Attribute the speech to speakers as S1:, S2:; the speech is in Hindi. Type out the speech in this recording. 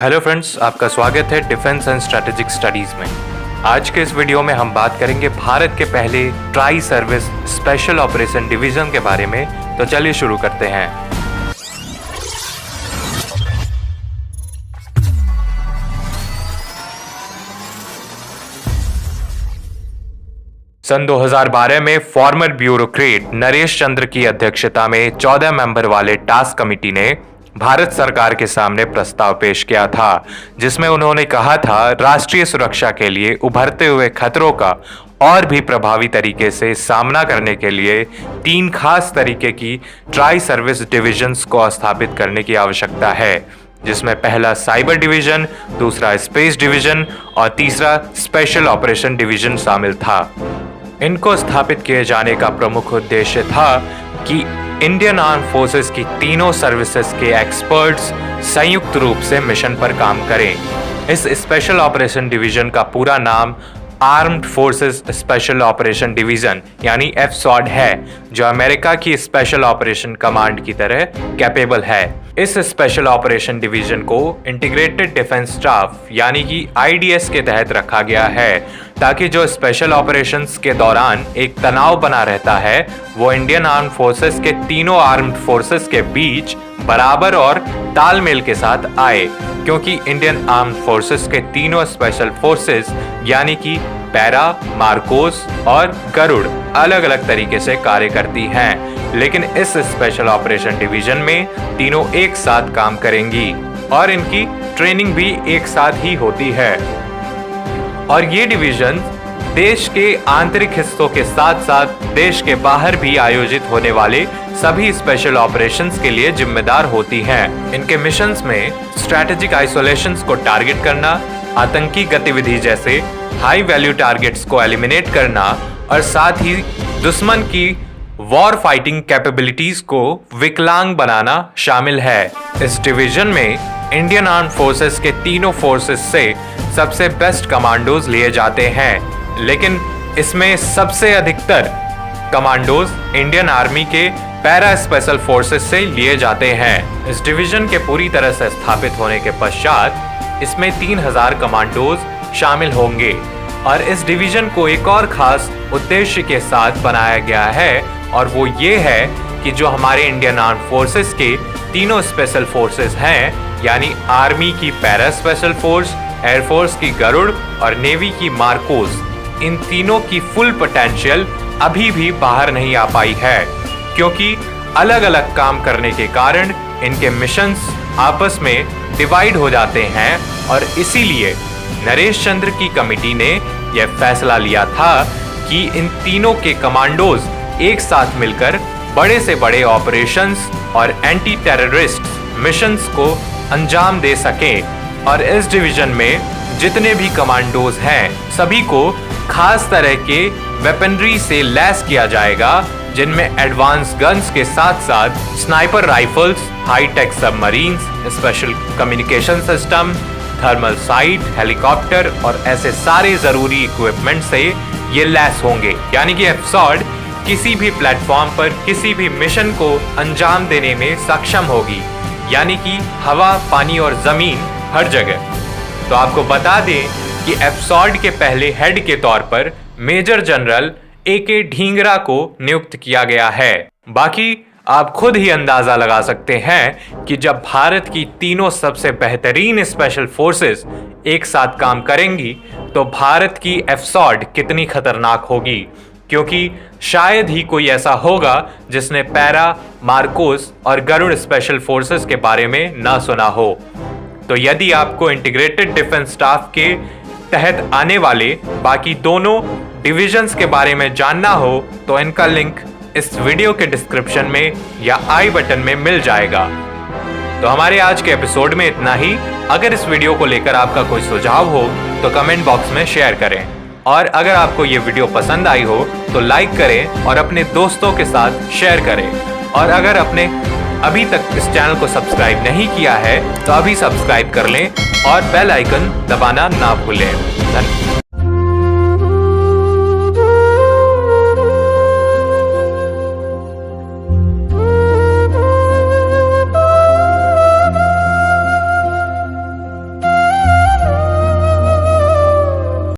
S1: हेलो फ्रेंड्स, आपका स्वागत है डिफेंस एंड स्ट्रेटेजिक स्टडीज में। आज के इस वीडियो में हम बात करेंगे भारत के पहले tri service special operation division के बारे में। तो चलिए शुरू करते हैं। सन 2012 में फॉर्मर ब्यूरोक्रेट नरेश चंद्र की अध्यक्षता में 14 मेंबर वाले टास्क कमेटी ने भारत सरकार के सामने प्रस्ताव पेश किया था, जिसमें उन्होंने कहा था राष्ट्रीय सुरक्षा के लिए उभरते हुए खतरों का और भी प्रभावी तरीके से सामना करने के लिए 3 खास तरीके की ट्राई सर्विस डिविजन्स को स्थापित करने की आवश्यकता है, जिसमें पहला साइबर डिवीजन, दूसरा स्पेस डिवीजन और तीसरा स्पेशल ऑपरेशन डिवीजन शामिल था। इनको स्थापित किए जाने का प्रमुख उद्देश्य था कि इंडियन आर्म फोर्सेस की तीनों सर्विसेज के एक्सपर्ट्स संयुक्त रूप से मिशन पर काम करें। इस स्पेशल ऑपरेशन डिवीजन का पूरा नाम armed forces special operation division यानी एफसॉड है, जो अमेरिका की स्पेशल ऑपरेशन कमांड की तरह कैपेबल है। इस स्पेशल ऑपरेशन डिवीजन को इंटीग्रेटेड डिफेंस स्टाफ यानी कि आईडीएस के तहत रखा गया है, ताकि जो स्पेशल ऑपरेशंस के दौरान एक तनाव बना रहता है वो इंडियन आर्म्ड फोर्सेस के तीनों आर्म्ड फोर्सेस के बीच बराबर और तालमेल के साथ आए, क्योंकि इंडियन आर्म्ड फोर्सेस के तीनों स्पेशल फोर्सेस यानी कि पैरा, मार्कोस और गरुड़ अलग अलग तरीके से कार्य करती हैं, लेकिन इस स्पेशल ऑपरेशन डिवीजन में तीनों एक साथ काम करेंगी और इनकी ट्रेनिंग भी एक साथ ही होती है। और ये डिवीजन देश के आंतरिक हिस्सों के साथ साथ देश के बाहर भी आयोजित होने वाले सभी स्पेशल ऑपरेशंस के लिए जिम्मेदार होती हैं। इनके मिशंस में स्ट्रैटेजिक आइसोलेशंस को टारगेट करना, आतंकी गतिविधि जैसे हाई वैल्यू टारगेट्स को एलिमिनेट करना और साथ ही दुश्मन की वॉर फाइटिंग कैपेबिलिटीज को विकलांग बनाना शामिल है। इस डिवीजन में इंडियन आर्म्ड फोर्सेस के तीनों फोर्सेस से सबसे बेस्ट कमांडोज लिए जाते हैं, लेकिन इसमें सबसे अधिकतर कमांडोज इंडियन आर्मी के पैरा स्पेशल फोर्सेस से लिए जाते हैं। इस डिवीजन के पूरी तरह से स्थापित होने के पश्चात इसमें 3000 कमांडोज शामिल होंगे और इस डिवीजन को एक और खास उद्देश्य के साथ बनाया गया है, और वो ये है कि जो हमारे इंडियन आर्म फोर्सेस के तीनों स्पेशल फोर्सेस हैं, यानी आर्मी की पैरा स्पेशल फोर्स, एयरफोर्स की गरुड़ और नेवी की मार्कोस, इन तीनों की फुल पोटेंशियल अभी भी बाहर नहीं आ पाई है, क्योंकि अलग अलग काम करने के कारण इनके मिशंस आपस में डिवाइड हो जाते हैं। और इसीलिए नरेश चंद्र की कमेटी ने यह फैसला लिया था कि इन तीनों के कमांडोज एक साथ मिलकर बड़े से बड़े ऑपरेशंस और एंटी टेररिस्ट मिशंस को अंजाम दे सकें। और इस डिवीजन में जितने भी कमांडोज हैं सभी को खास तरह के वेपनरी से लैस किया जाएगा, जिनमें एडवांस गन्स के साथ साथ sniper rifles, hi tech submarines, special communication system, thermal sight, helicopter और ऐसे सारे जरूरी इक्विपमेंट से ये लैस होंगे। यानी कि एफसॉड किसी भी प्लेटफॉर्म पर किसी भी मिशन को अंजाम देने में सक्षम होगी, यानी कि हवा, पानी और जमीन हर जगह। तो आपको बता दें कि एफसॉड के पहले हेड के तौर पर मेजर जनरल AK ढींगरा को नियुक्त किया गया है। बाकी आप खुद ही अंदाजा लगा सकते हैं कि जब भारत की तीनों सबसे बेहतरीन स्पेशल फोर्सेस एक साथ काम करेंगी तो भारत की एफसॉड कितनी खतरनाक होगी, क्योंकि शायद ही कोई ऐसा होगा जिसने पैरा, मार्कोस और गरुड़ स्पेशल फोर्सेस के बारे में ना सुना हो। तो यदि आपको इंटीग्रेटेड डिफेंस स्टाफ के तहत आने वाले बाकी दोनों डिविजन्स के बारे में जानना हो तो इनका लिंक इस वीडियो के डिस्क्रिप्शन में या आई बटन में मिल जाएगा। तो हमारे आज के एपिसोड में इतना ही। अगर इस वीडियो को लेकर आपका कोई सुझाव हो तो कमेंट बॉक्स में शेयर करें, और अगर आपको ये वीडियो पसंद आई हो तो लाइक करें और अपने दोस्तों के साथ शेयर करें। और अगर आपने अभी तक इस चैनल को सब्सक्राइब नहीं किया है तो अभी सब्सक्राइब कर लें और बेल आइकन दबाना ना भूलें। धन्यवाद।